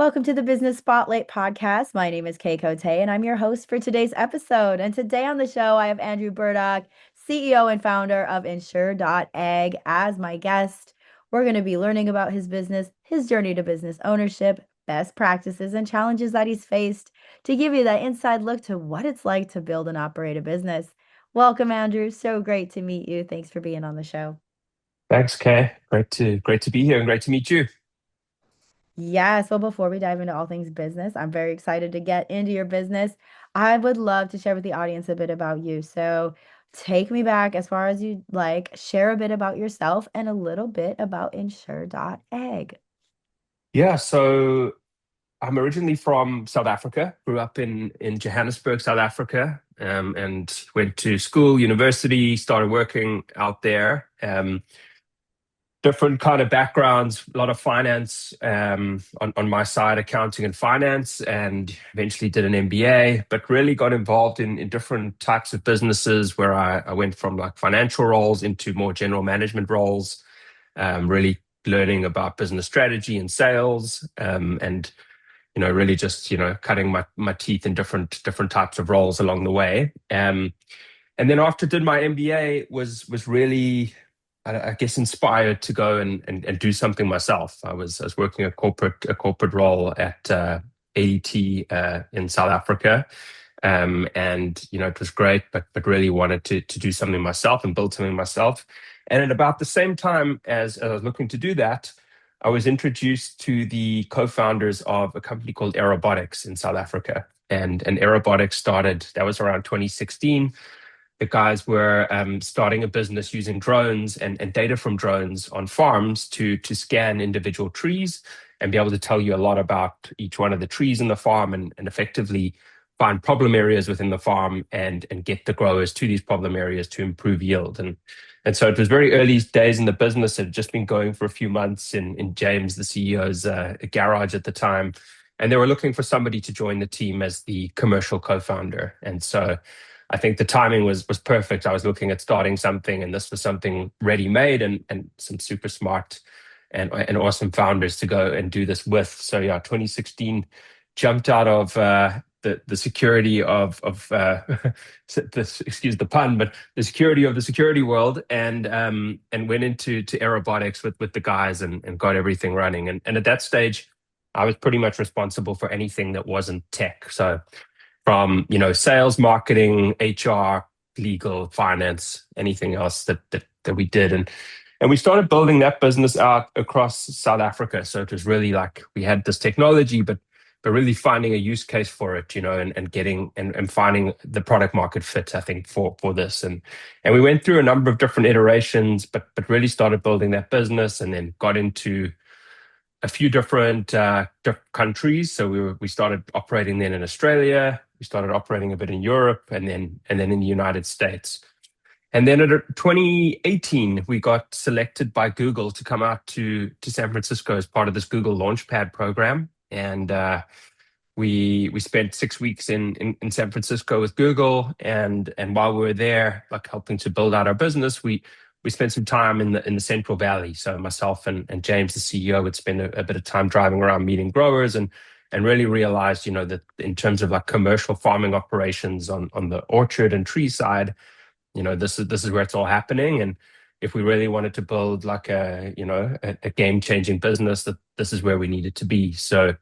Welcome to the Business Spotlight podcast. My name is Kay Cote, and I'm your host for today's episode. And today on the show, I have Andrew Burdock, CEO and founder of insure.ag, as my guest. We're going to be learning about his business, his journey to business ownership, best practices, and challenges that he's faced to give you that inside look to what it's like to build and operate a business. Welcome, Andrew. So great to meet you. Thanks for being on the show. Thanks, Kay. Great to be here and great to meet you. Yeah, so before we dive into all things business, I'm very excited to get into your business. I would love to share with the audience a bit about you. So take me back as far as you like, share a bit about yourself and a little bit about insure.ag. Yeah, so I'm originally from South Africa, grew up in Johannesburg, South Africa, and went to school, university, started working out there. Different kind of backgrounds, a lot of finance on my side, accounting and finance, and eventually did an MBA, but really got involved in different types of businesses where I went from like financial roles into more general management roles, really learning about business strategy and sales, and really just cutting my teeth in different types of roles along the way. And then after did my MBA was really I guess inspired to go and do something myself. I was working a corporate role at ADT in South Africa, and it was great, but really wanted to do something myself and build something myself. And at about the same time as I was looking to do that, I was introduced to the co-founders of a company called Aerobotics in South Africa, and Aerobotics started. That was around 2016. The guys were starting a business using drones and data from drones on farms to scan individual trees and be able to tell you a lot about each one of the trees in the farm and effectively find problem areas within the farm and get the growers to these problem areas to improve yield. And so it was very early days in the business. It had just been going for a few months in James, the CEO's garage at the time. And they were looking for somebody to join the team as the commercial co-founder. And so I think the timing was perfect. I was looking at starting something, and this was something ready made and some super smart and awesome founders to go and do this with. So yeah, 2016 jumped out of the security of excuse the pun, but the security of the security world, and went into aerobotics with the guys and got everything running. And at that stage, I was pretty much responsible for anything that wasn't tech. So from sales, marketing, HR, legal, finance, anything else that we did, and we started building that business out across South Africa. So it was really like we had this technology, but really finding a use case for it, and getting and finding the product market fit, I think, for this. And we went through a number of different iterations, but really started building that business, and then got into a few different countries. So we started operating then in Australia. We started operating a bit in Europe, and then in the United States. And then in 2018, we got selected by Google to come out to San Francisco as part of this Google Launchpad program. And we spent 6 weeks in San Francisco with Google. And while we were there, like helping to build out our business, we spent some time in the Central Valley. So myself and James, the CEO, would spend a bit of time driving around meeting growers and really realized, that in terms of like commercial farming operations on the orchard and tree side, this is where it's all happening. And if we really wanted to build like a game-changing business, that this is where we needed to be. So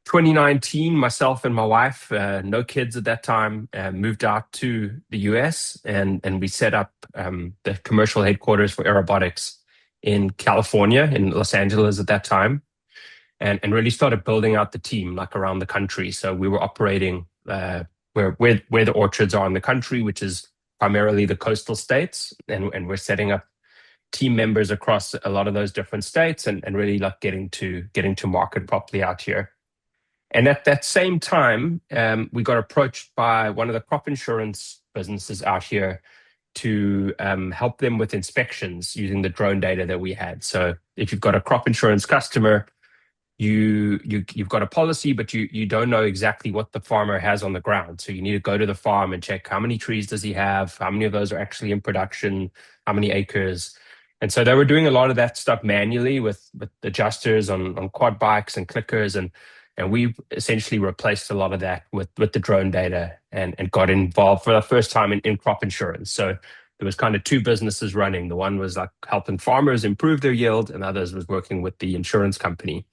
2019, myself and my wife, no kids at that time, moved out to the US, and we set up the commercial headquarters for Aerobotics in California, in Los Angeles at that time, and really started building out the team like around the country. So we were operating where the orchards are in the country, which is primarily the coastal states, and we're setting up team members across a lot of those different states and really like getting to market properly out here. And at that same time, we got approached by one of the crop insurance businesses out here to help them with inspections using the drone data that we had. So if you've got a crop insurance customer, you've got a policy, but you don't know exactly what the farmer has on the ground. So you need to go to the farm and check how many trees does he have, how many of those are actually in production, how many acres. And so they were doing a lot of that stuff manually with adjusters on quad bikes and clickers, and we essentially replaced a lot of that with the drone data and got involved for the first time in crop insurance. So there was kind of two businesses running. The one was like helping farmers improve their yield, and others was working with the insurance company.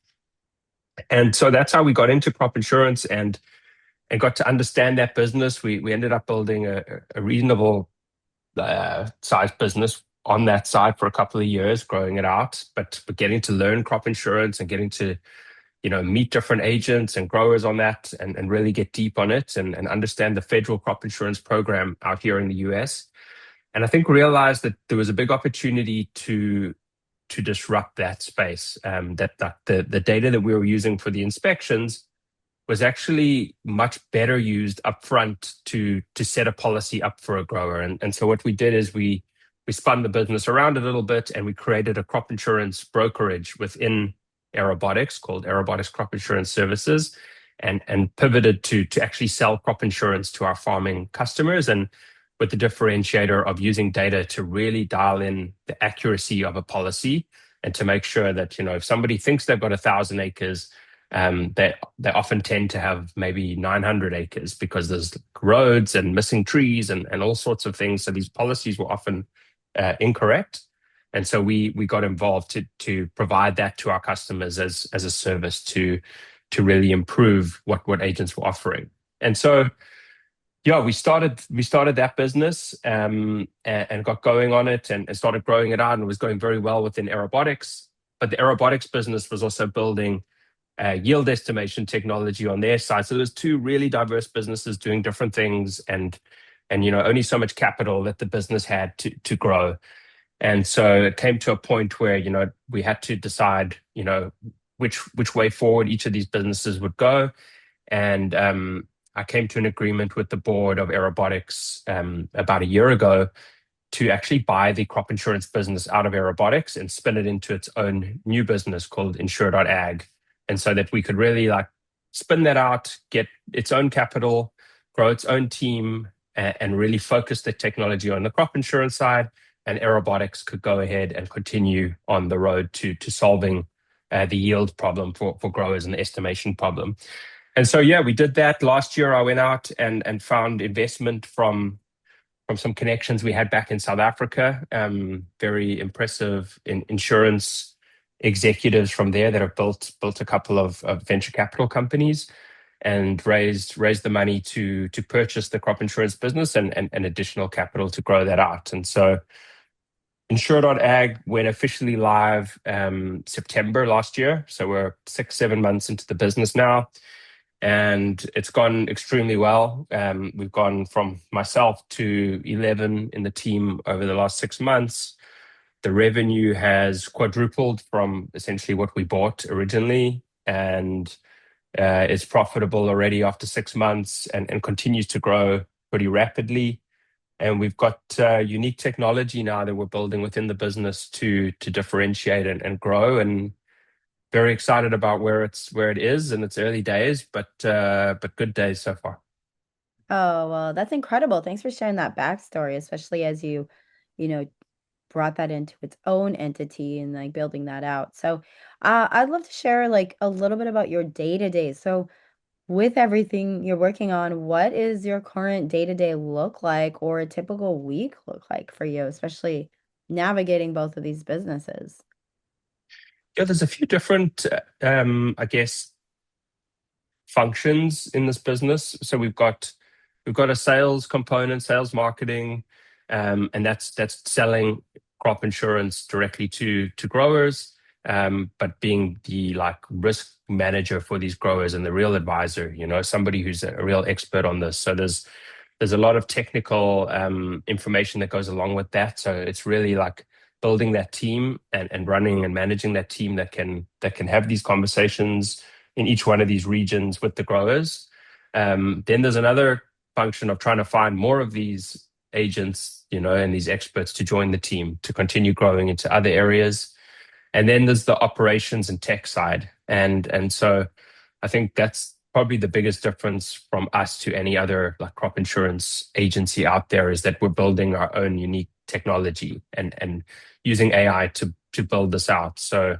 And so that's how we got into crop insurance and got to understand that business. We ended up building a reasonable size business on that side for a couple of years, growing it out, but getting to learn crop insurance and getting to meet different agents and growers on that and really get deep on it and understand the federal crop insurance program out here in the US. And I think realized that there was a big opportunity to disrupt that space. That the data that we were using for the inspections was actually much better used upfront to set a policy up for a grower. And so what we did is we spun the business around a little bit and we created a crop insurance brokerage within AGRIBUSINESS called AGRIBUSINESS Crop Insurance Services and pivoted to actually sell crop insurance to our farming customers, and with the differentiator of using data to really dial in the accuracy of a policy and to make sure that if somebody thinks they've got 1,000 acres, they often tend to have maybe 900 acres because there's roads and missing trees and all sorts of things. So these policies were often incorrect. And so we got involved to provide that to our customers as a service to really improve what agents were offering. And so yeah, we started that business and got going on it and started growing it out, and it was going very well within AGRIBUSINESS. But the AGRIBUSINESS business was also building yield estimation technology on their side. So there's two really diverse businesses doing different things, and only so much capital that the business had to grow. And so it came to a point where we had to decide which way forward each of these businesses would go. And I came to an agreement with the board of AGRIBUSINESS about a year ago to actually buy the crop insurance business out of AGRIBUSINESS and spin it into its own new business called insure.ag. And so that we could really spin that out, get its own capital, grow its own team, and really focus the technology on the crop insurance side. And AGRIBUSINESS could go ahead and continue on the road to solving the yield problem for growers and the estimation problem. And so, yeah, we did that. Last year, I went out and found investment from some connections we had back in South Africa. Very impressive insurance executives from there that have built a couple of venture capital companies and raised the money to purchase the crop insurance business and additional capital to grow that out. And so insure.ag went officially live September last year. So we're 6-7 months into the business now. And it's gone extremely well. We've gone from myself to 11 in the team over the last 6 months. The revenue has quadrupled from essentially what we bought originally, and it's profitable already after 6 months and continues to grow pretty rapidly. And we've got unique technology now that we're building within the business to differentiate and grow, and very excited about where it is in its early days, but good days so far. Oh, well, that's incredible. Thanks for sharing that backstory, especially as you know, brought that into its own entity and like building that out. So, I'd love to share like a little bit about your day-to-day. So, with everything you're working on, what is your current day-to-day look like or a typical week look like for you, especially navigating both of these businesses? Yeah, there's a few different, I guess, functions in this business. So we've got a sales component, sales marketing, and that's selling crop insurance directly to growers, but being the risk manager for these growers and the real advisor, somebody who's a real expert on this. So there's a lot of technical information that goes along with that. So it's really like building that team and running and managing that team that can have these conversations in each one of these regions with the growers. Then there's another function of trying to find more of these agents, and these experts to join the team to continue growing into other areas. And then there's the operations and tech side. And so I think that's probably the biggest difference from us to any other crop insurance agency out there, is that we're building our own unique technology and using AI to build this out. So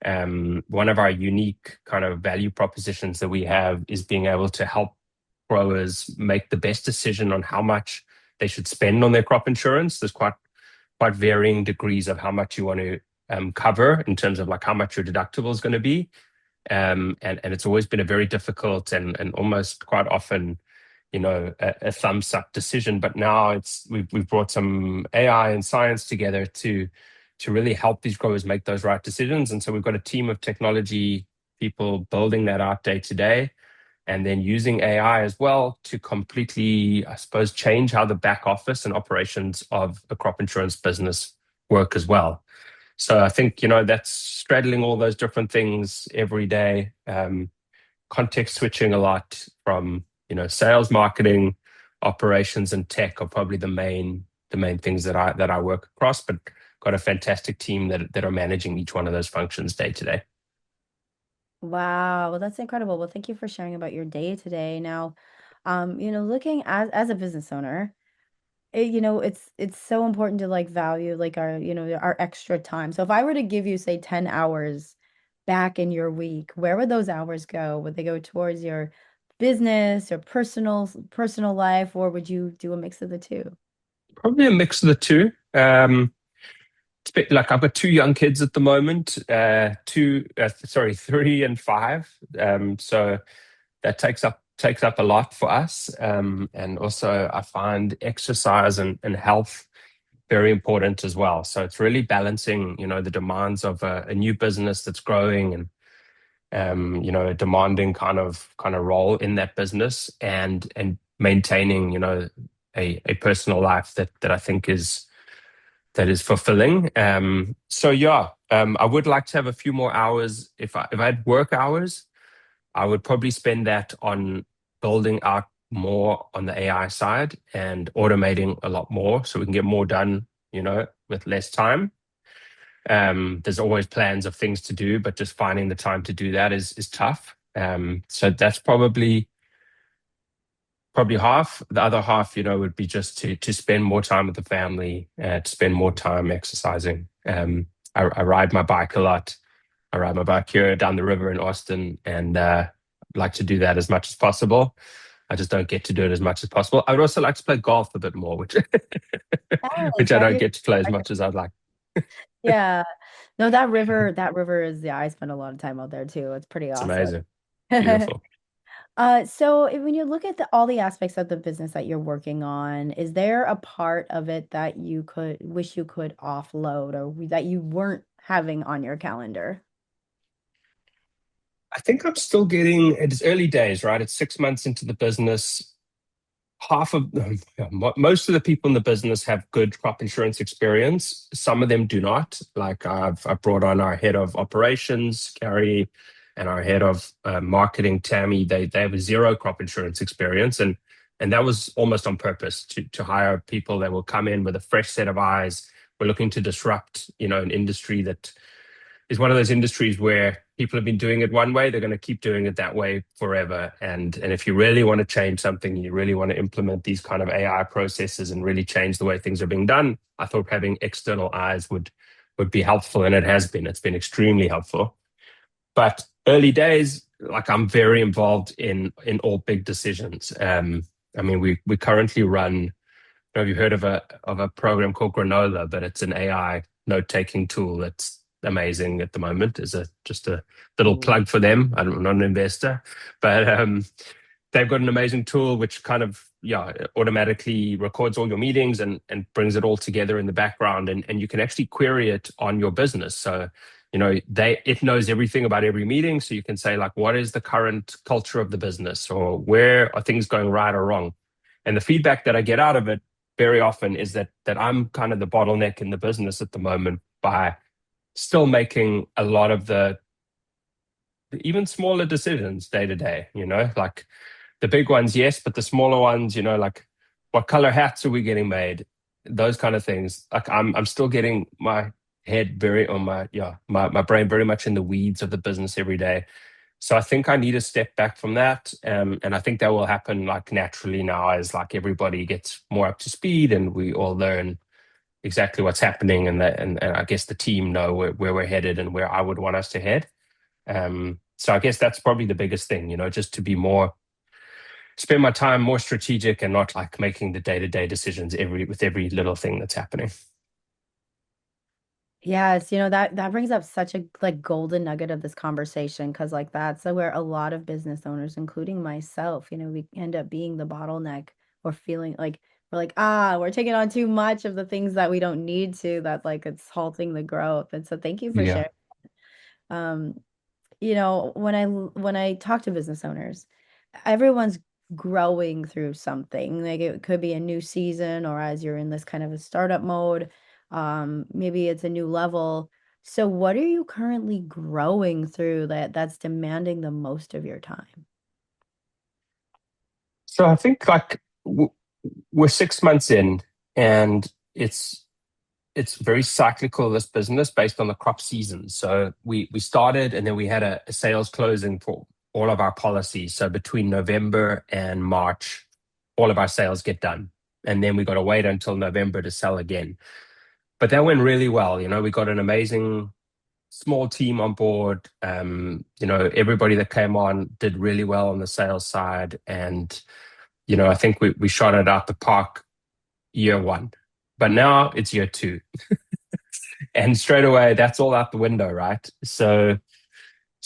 one of our unique kind of value propositions that we have is being able to help growers make the best decision on how much they should spend on their crop insurance. There's quite varying degrees of how much you want to cover in terms of like how much your deductible is going to be. And it's always been a very difficult and almost quite often, a thumbs up decision. But now we've brought some AI and science together to really help these growers make those right decisions. And so we've got a team of technology people building that out day to day, and then using AI as well to completely, I suppose, change how the back office and operations of a crop insurance business work as well. So I think, that's straddling all those different things every day, context switching a lot from, sales, marketing, operations, and tech are probably the main things that I work across, but got a fantastic team that are managing each one of those functions day to day. Wow, well, that's incredible. Well, thank you for sharing about your day today. Now, looking as a business owner, it's so important to like value like our extra time. So if I were to give you, say, 10 hours back in your week, where would those hours go? Would they go towards your business or personal life, or would you do a mix of the two? Probably a mix of the two. Like I've got two young kids at the moment, 3 and 5. So that takes up a lot for us. And also I find exercise and health very important as well. So it's really balancing, the demands of a new business that's growing and a demanding kind of role in that business and maintaining, a personal life that I think is fulfilling. So yeah, I would like to have a few more hours. If I had work hours, I would probably spend that on building out more on the AI side and automating a lot more so we can get more done, with less time. There's always plans of things to do, but just finding the time to do that is tough. So that's probably half. The other half, would be just to spend more time with the family, to spend more time exercising. I ride my bike a lot. I ride my bike here down the river in Austin, and like to do that as much as possible. I just don't get to do it as much as possible. I would also like to play golf a bit more, which Yeah, like which I drive don't your get to play as much as I'd like. yeah. No, that river is, yeah, I spend a lot of time out there too. It's pretty It's awesome. amazing, beautiful. So when you look at all the aspects of the business that you're working on, is there a part of it that you could wish you could offload or that you weren't having on your calendar? I think I'm still getting, it's early days, right? It's 6 months into the business. Half of most of the people in the business have good crop insurance experience. Some of them do not. Like I've brought on our head of operations, Carrie, and our head of marketing, Tammy. They have zero crop insurance experience, and that was almost on purpose to hire people that will come in with a fresh set of eyes. We're looking to disrupt, an industry that is one of those industries where people have been doing it one way, they're going to keep doing it that way forever. And if you really want to change something, you really want to implement these kind of AI processes and really change the way things are being done, I thought having external eyes would be helpful, and it has been. It's been extremely helpful. But early days, like I'm very involved in all big decisions. I mean, we currently run. I don't know if you've heard of a program called Granola, but it's an AI note taking tool that's amazing at the moment. Is just a little Mm. plug for them. I'm not an investor, but they've got an amazing tool which kind of automatically records all your meetings and brings it all together in the background, and you can actually query it on your business. So it knows everything about every meeting, so you can say like, what is the current culture of the business, or where are things going right or wrong. And the feedback that I get out of it very often is that I'm kind of the bottleneck in the business at the moment by still making a lot of the even smaller decisions day to day, like the big ones, yes, but the smaller ones, like what color hats are we getting made? Those kind of things. Like I'm still getting my head very on my brain very much in the weeds of the business every day. So I think I need to step back from that. And I think that will happen like naturally now as like everybody gets more up to speed and we all learn, exactly what's happening, and I guess the team know where we're headed and where I would want us to head. So I guess that's probably the biggest thing, just to be more spend my time more strategic and not like making the day-to-day decisions with every little thing that's happening. Yes, that brings up such a like golden nugget of this conversation because like that's where a lot of business owners, including myself, we end up being the bottleneck or feeling like we're like, we're taking on too much of the things that we don't need to, that like it's halting the growth. And so thank you for Yeah. sharing. Um, when I talk to business owners, everyone's growing through something. Like it could be a new season, or as you're in this kind of a startup mode, maybe it's a new level. So what are you currently growing through that's demanding the most of your time? So I think like we're 6 months in, and it's very cyclical, this business, based on the crop season. So we started, and then we had a sales closing for all of our policies. So between November and March, all of our sales get done. And then we got to wait until November to sell again. But that went really well. We got an amazing small team on board. Everybody that came on did really well on the sales side. And, I think we shot it out the park year one. But now it's year two. And straight away, that's all out the window, right? So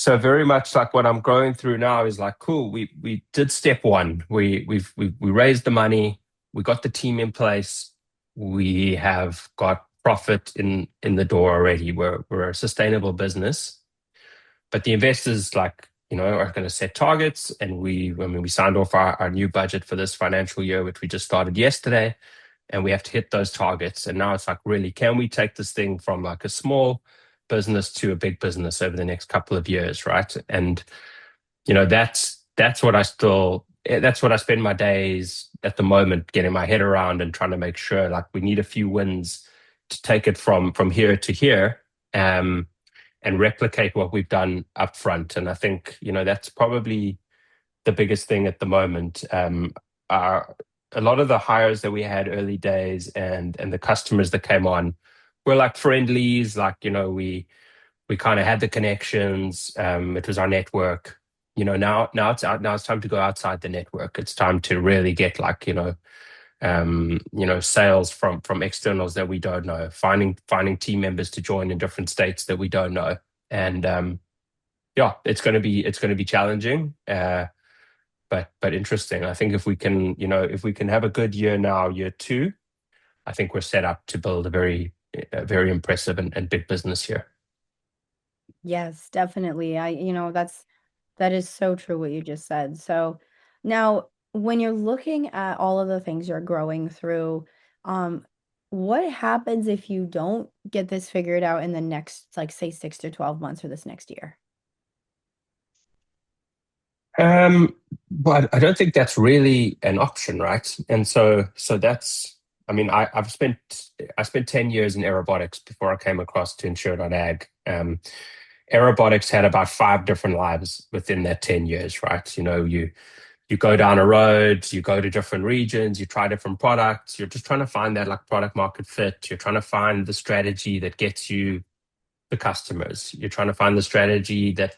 very much like what I'm going through now is like, cool, we did step one. We raised the money, we got the team in place, we have got profit in the door already. We're a sustainable business. But the investors are going to set targets, and we signed off our new budget for this financial year, which we just started yesterday, and we have to hit those targets. And now it's like, really, can we take this thing from like a small business to a big business over the next couple of years, right? And that's what I spend my days at the moment getting my head around and trying to make sure, like, we need a few wins to take it from here to here. And replicate what we've done up front. And I think, that's probably the biggest thing at the moment. Our, a lot of the hires that we had early days, and the customers that came on were like friendlies, like, we kind of had the connections. It was our network. Now it's out. Now it's time to go outside the network. It's time to really get like, sales from externals that we don't know, finding team members to join in different states that we don't know. And yeah, it's going to be challenging, but interesting. I think if we can have a good year now, year two, I think we're set up to build a very impressive and big business here. Yes, definitely. That is so true what you just said. So now when you're looking at all of the things you're growing through, um, what happens if you don't get this figured out in the next, like, say, 6 to 12 months or this next year? But I don't think that's really an option, right? And so that's, I mean, I spent 10 years in aerobotics before I came across to insure.ag. Aerobotics had about five different lives within that 10 years, right? You go down a road, you go to different regions, you try different products, you're just trying to find that like product market fit. You're trying to find the strategy that gets you the customers. You're trying to find the strategy that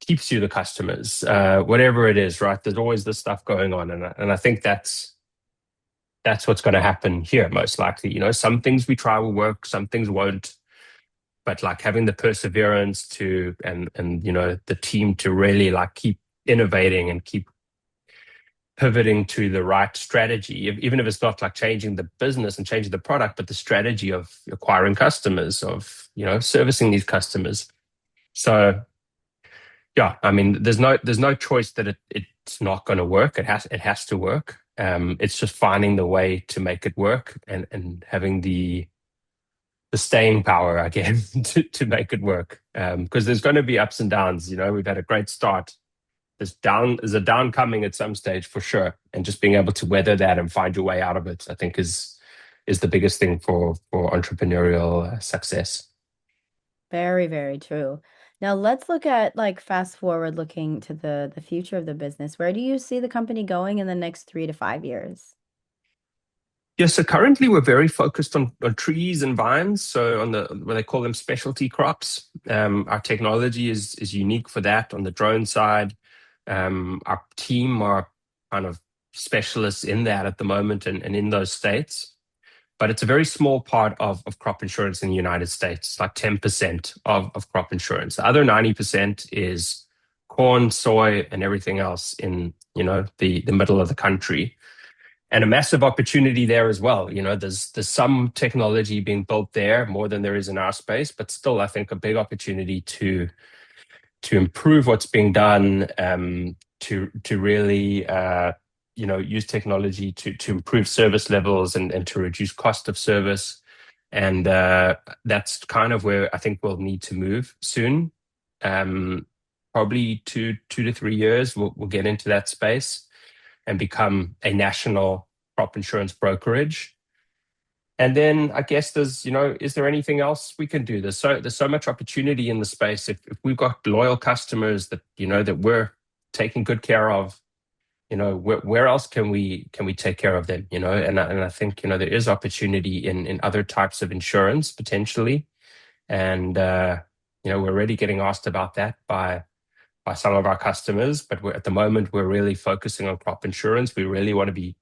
keeps you the customers, whatever it is, right? There's always this stuff going on, and I think that's what's going to happen here most likely. Some things we try will work, some things won't, but like having the perseverance to and the team to really like keep innovating and keep pivoting to the right strategy, even if it's not like changing the business and changing the product, but the strategy of acquiring customers, of servicing these customers. So yeah, I mean, there's no choice that it's not going to work. It has to work. It's just finding the way to make it work, and having the staying power, I guess, to make it work. Because there's going to be ups and downs. We've had a great start. There's a down coming at some stage for sure, and just being able to weather that and find your way out of it, I think is the biggest thing for entrepreneurial success. Very, very true. Now let's look at, like, fast forward looking to the future of the business. Where do you see the company going in the next 3 to 5 years? Yeah, so currently we're very focused on trees and vines. So on the what they call them specialty crops. Our technology is unique for that. On the drone side, our team are kind of specialists in that at the moment and in those states. But it's a very small part of crop insurance in the United States. It's like 10% of crop insurance. The other 90% is corn, soy, and everything else in, the middle of the country. And a massive opportunity there as well. There's some technology being built there more than there is in our space, but still, I think a big opportunity to improve what's being done, to really use technology to improve service levels and to reduce cost of service. And that's kind of where I think we'll need to move soon. Probably 2 to 3 years, we'll get into that space and become a national crop insurance brokerage. And then I guess is there anything else we can do? There's so much opportunity in the space. If we've got loyal customers that we're taking good care of, where else can we take care of them? And I think there is opportunity in other types of insurance potentially. And we're already getting asked about that by some of our customers, but at the moment we're really focusing on crop insurance. We really want to be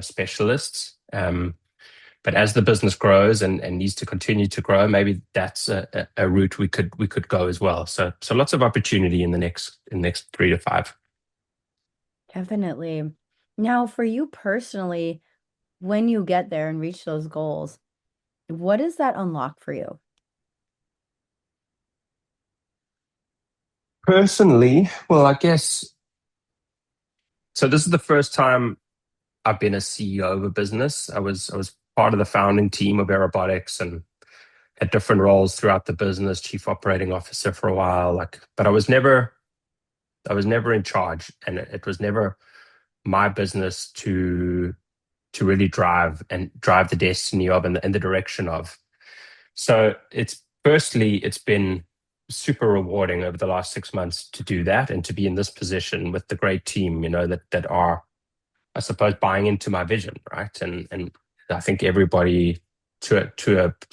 specialists. But as the business grows and needs to continue to grow, maybe that's a route we could go as well. So lots of opportunity in the next 3 to 5. Definitely. Now, for you personally, when you get there and reach those goals, what does that unlock for you? Personally, well, I guess so. This is the first time I've been a CEO of a business. I was part of the founding team of Aerobotics and had different roles throughout the business, chief operating officer for a while, but I was never in charge, and it was never my business to really drive the destiny of and the direction of. So it's been super rewarding over the last 6 months to do that and to be in this position with the great team, that are, I suppose, buying into my vision, right? And I think everybody to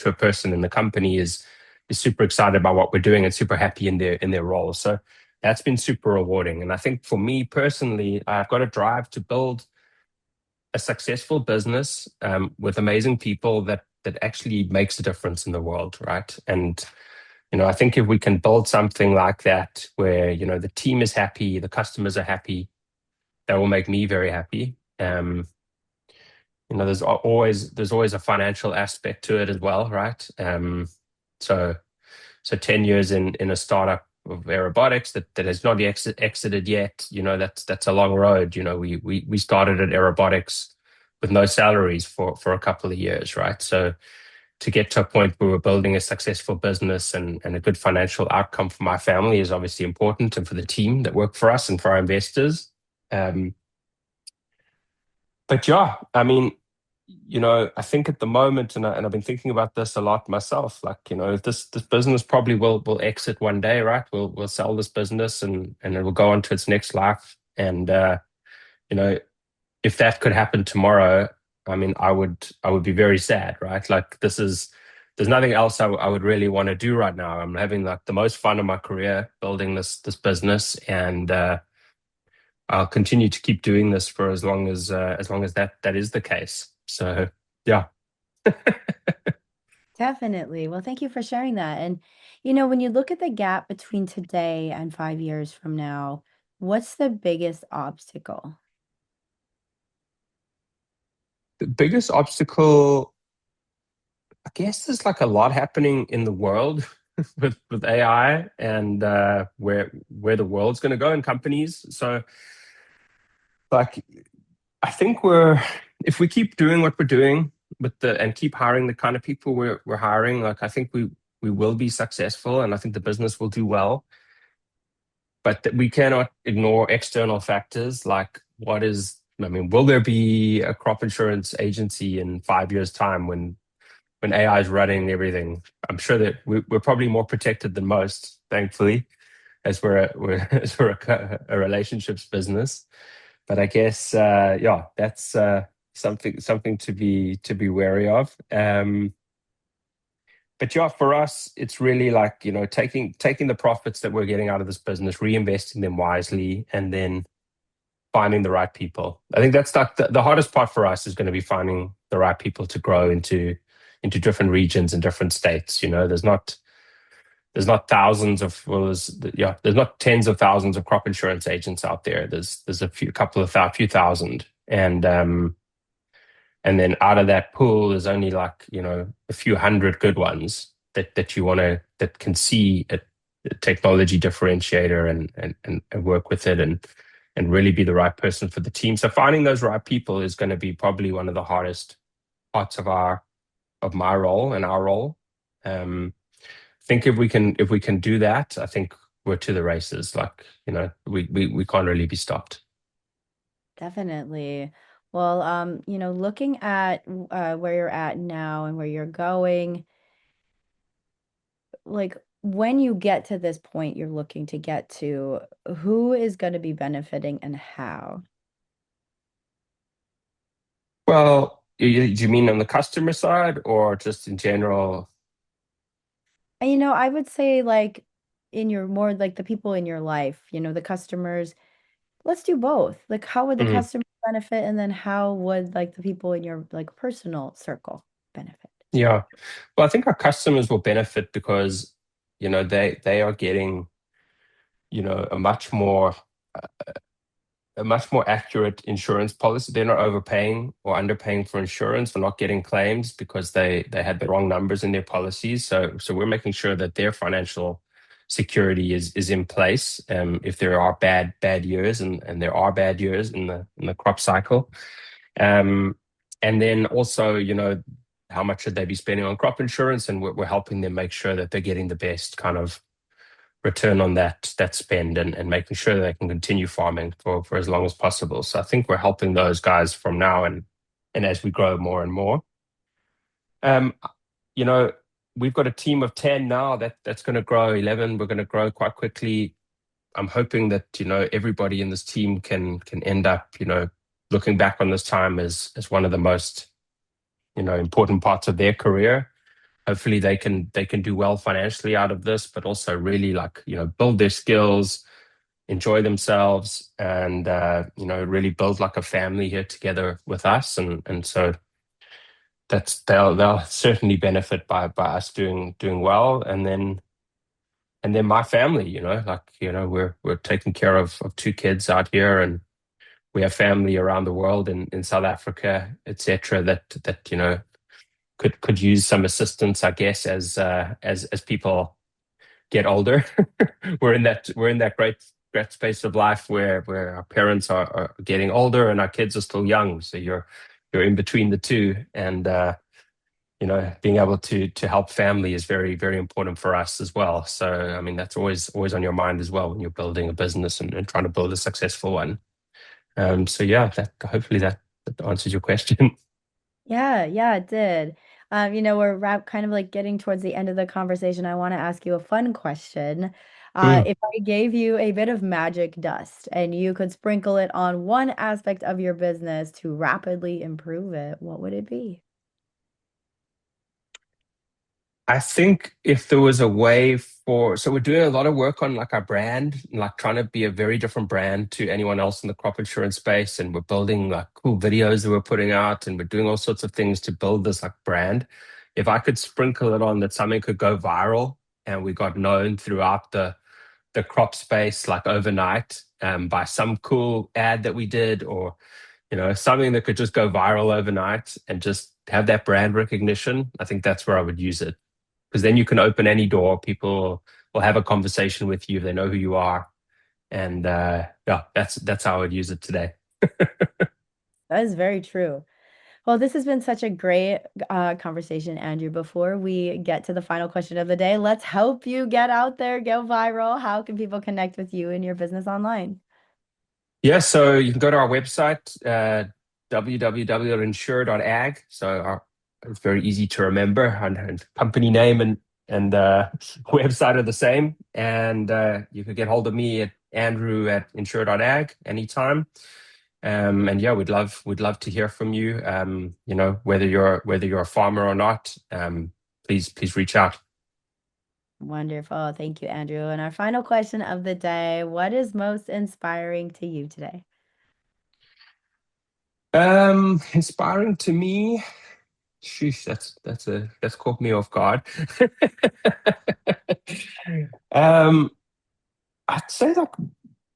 a person in the company is super excited about what we're doing and super happy in their role. So that's been super rewarding. And I think for me personally, I've got a drive to build a successful business, with amazing people that actually makes a difference in the world, right? And I think if we can build something like that, where the team is happy, the customers are happy, that will make me very happy. There's always a financial aspect to it as well, right? So 10 years in a startup of aerobotics that has not exited yet, that's a long road. We started at aerobotics with no salaries for a couple of years, right? So to get to a point where we're building a successful business and a good financial outcome for my family is obviously important, and for the team that work for us and for our investors. But yeah, I mean, I think at the moment, and I've been thinking about this a lot myself. This business probably will exit one day, right? We'll sell this business and it will go on to its next life. And you know, if that could happen tomorrow, I mean, I would be very sad, right? There's nothing else I would really want to do right now. I'm having the most fun of my career building this business, and I'll continue to keep doing this for as long as that is the case. So yeah. Definitely. Well, thank you for sharing that. And, when you look at the gap between today and 5 years from now, what's the biggest obstacle? The biggest obstacle, I guess, there's a lot happening in the world with AI and where the world's going to go in companies. So like I think if we keep doing what we're doing and keep hiring the kind of people we're hiring, I think we will be successful, and I think the business will do well. But that we cannot ignore external factors like will there be a crop insurance agency in 5 years' time when AI is running everything? I'm sure that we're probably more protected than most, thankfully, as we're a relationships business. But I guess, yeah, that's something to be wary of. But yeah, for us, it's really like, taking the profits that we're getting out of this business, reinvesting them wisely, and then finding the right people. I think that's like the hardest part for us is going to be finding the right people to grow into different regions and different states. There's not thousands of well, there's not tens of thousands of crop insurance agents out there. There's few thousand, and then out of that pool, there's only like, a few hundred good ones that can see a technology differentiator and work with it and really be the right person for the team. So finding those right people is going to be probably one of the hardest parts of my role and our role. I think if we can do that, I think we're to the races. Like, we can't really be stopped. Definitely. Well, looking at where you're at now and where you're going, like when you get to this point you're looking to get to, who is going to be benefiting and how? Well, do you mean on the customer side or just in general? And, I would say like in your more like the people in your life, the customers. Let's do both. Like, how would the Mm, customer benefit, and then how would like the people in your like personal circle benefit? yeah. Well, I think our customers will benefit because, they are getting, you know, a much more a much more accurate insurance policy. They're not overpaying or underpaying for insurance or not getting claims because they had the wrong numbers in their policies. So we're making sure that their financial security is in place, if there are bad years, and there are bad years in the crop cycle. Um, and then also, how much should they be spending on crop insurance? And we're helping them make sure that they're getting the best kind of return on that spend, and making sure they can continue farming for as long as possible. So I think we're helping those guys from now and as we grow more and more. Um, you know, we've got a team of 10 now that's going to grow 11. We're going to grow quite quickly. I'm hoping that, everybody in this team can end up, looking back on this time as one of the most, important parts of their career. Hopefully they can do well financially out of this, but also really, like, build their skills, enjoy themselves, and really build like a family here together with us. And so they'll certainly benefit by us doing well. And then my family, we're taking care of two kids out here, and we have family around the world in South Africa, etc. That could use some assistance, I guess, as people get older. We're in that great space of life where our parents are getting older and our kids are still young. So you're in between the two, and being able to help family is very, very important for us as well. So I mean, that's always on your mind as well when you're building a business and trying to build a successful one. So yeah, hopefully that answers your question. Yeah, yeah, it did. We're kind of like getting towards the end of the conversation. I want to ask you a fun question. Mm. If I gave you a bit of magic dust and you could sprinkle it on one aspect of your business to rapidly improve it, what would it be? I think if there was a way so we're doing a lot of work on like our brand, like trying to be a very different brand to anyone else in the crop insurance space. And we're building like cool videos that we're putting out, and we're doing all sorts of things to build this like brand. If I could sprinkle it on that something could go viral and we got known throughout the crop space like overnight, by some cool ad that we did, or something that could just go viral overnight and just have that brand recognition, I think that's where I would use it, because then you can open any door. People will have a conversation with you if they know who you are, and yeah, that's how I would use it today. That is very true. Well, this has been such a great conversation, Andrew. Before we get to the final question of the day, let's help you get out there, go viral. How can people connect with you and your business online? Yeah, so you can go to our website, www.insure.ag. It's very easy to remember, and company name and website are the same. And you can get hold of me at Andrew at insure.ag anytime. And yeah, we'd love to hear from you. Whether you're a farmer or not, please reach out. Wonderful. Thank you, Andrew. And our final question of the day, what is most inspiring to you today? Inspiring to me. Sheesh, that's caught me off guard. Um, I'd say like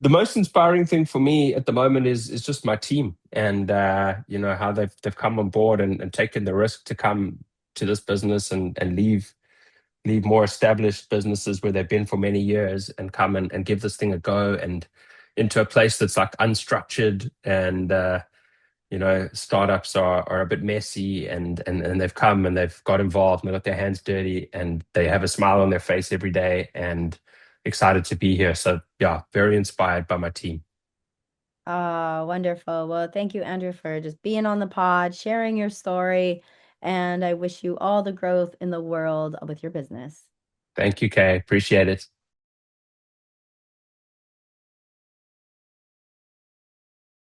the most inspiring thing for me at the moment is just my team and how they've come on board and taken the risk to come to this business and leave more established businesses where they've been for many years and come and give this thing a go and into a place that's like unstructured and startups are a bit messy and they've come and they've got involved and they got their hands dirty and they have a smile on their face every day and excited to be here. So yeah, very inspired by my team. Oh, wonderful. Well, thank you, Andrew, for just being on the pod, sharing your story, and I wish you all the growth in the world with your business. Thank you, Kay. Appreciate it.